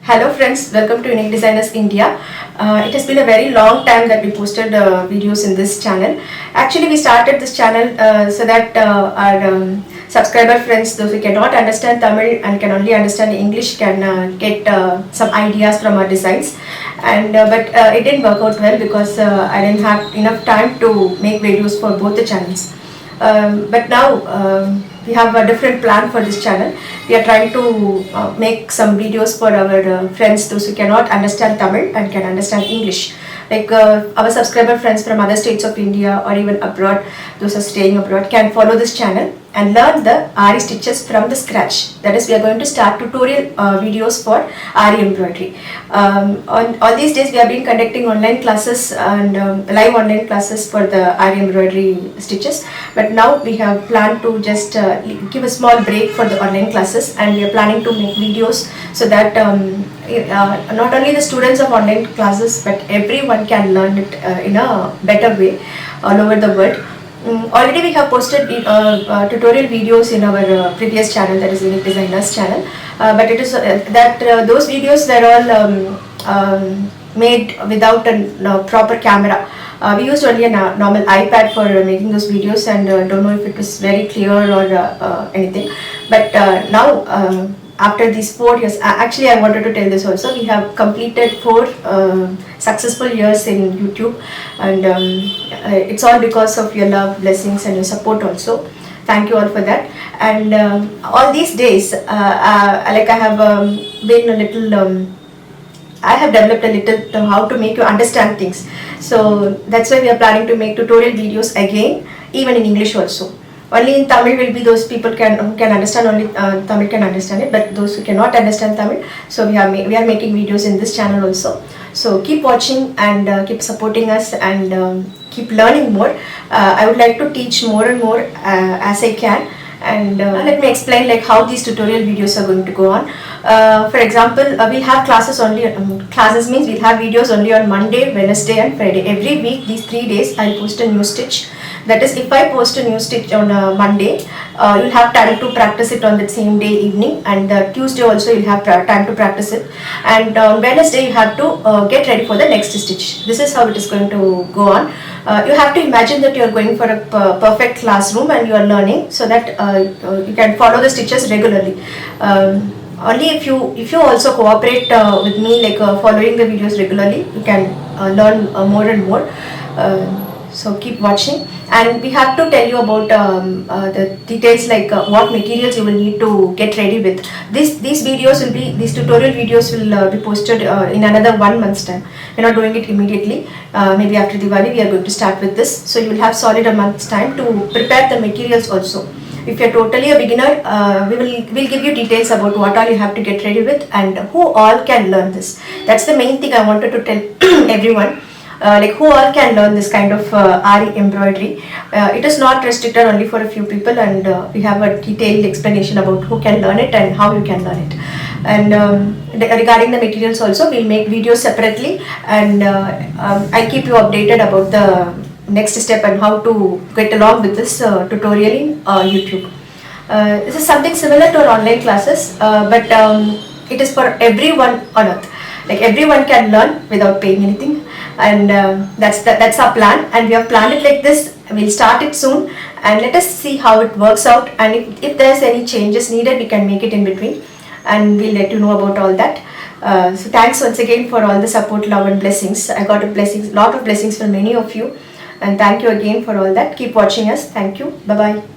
Hello friends, welcome to Unique Designers India. It has been a very long time that we posted videos in this channel. Actually, we started this channel so that our subscriber friends, those who cannot understand Tamil and can only understand English, can get some ideas from our designs. But it didn't work out well because I didn't have enough time to make videos for both the channels. But now we have a different plan for this channel. We are trying to make some videos for our friends, those who cannot understand Tamil and can understand English. Like our subscriber friends from other states of India or even abroad, those who are staying abroad, can follow this channel and learn the aari stitches from the scratch. That is, we are going to start tutorial videos for aari embroidery. On all these days, we have been conducting online classes and live online classes for the aari embroidery stitches. But now we have planned to just give a small break for the online classes, and we are planning to make videos so that not only the students of online classes but everyone can learn it in a better way all over the world. Already we have posted tutorial videos in our previous channel, that is Unique Designers channel, but it is those videos were all made without a proper camera. We used only a normal iPad for making those videos, and don't know if it was very clear or anything. But now, after these 4 years, actually I wanted to tell this also, we have completed 4 successful years in YouTube, and it's all because of your love, blessings and your support also. Thank you all for that. And all these days, like I have been a little I have developed a little how to make you understand things. So that's why we are planning to make tutorial videos again, even in English also. Only in Tamil will be those people who can understand, only Tamil can understand it, but those who cannot understand Tamil, so we are making videos in this channel also. So keep watching and keep supporting us, and keep learning more. I would like to teach more and more as I can. And let me explain like how these tutorial videos are going to go on. For example, we'll have classes only. Classes means we'll have videos only on Monday, Wednesday and Friday. Every week, these 3 days, I'll post a new stitch. That is, if I post a new stitch on Monday, you'll have time to practice it on that same day evening, and Tuesday also you'll have time to practice it, and on Wednesday you have to get ready for the next stitch. This is how it is going to go on. You have to imagine that you are going for a perfect classroom and you are learning, so that you can follow the stitches regularly. Only if you also cooperate with me, like following the videos regularly, you can learn more and more. So keep watching, and we have to tell you about the details, like what materials you will need to get ready with. These tutorial videos will be posted in another 1 month's time. We're not doing it immediately. Maybe after Diwali we are going to start with this. So you will have solid a month's time to prepare the materials also. If you're totally a beginner, we'll give you details about what all you have to get ready with and who all can learn this. That's the main thing I wanted to tell everyone. Like who all can learn this kind of aari embroidery. It is not restricted only for a few people, and we have a detailed explanation about who can learn it and how you can learn it. And regarding the materials also, we'll make videos separately, and I'll keep you updated about the next step and how to get along with this tutorial in YouTube. This is something similar to our online classes, but it is for everyone on earth. Like everyone can learn without paying anything, and that's our plan, and we have planned it like this. We'll start it soon, and let us see how it works out, and if there's any changes needed, we can make it in between, and we'll let you know about all that. So thanks once again for all the support, love and blessings. I got lot of blessings from many of you, and thank you again for all that. Keep watching us. Thank you. Bye bye.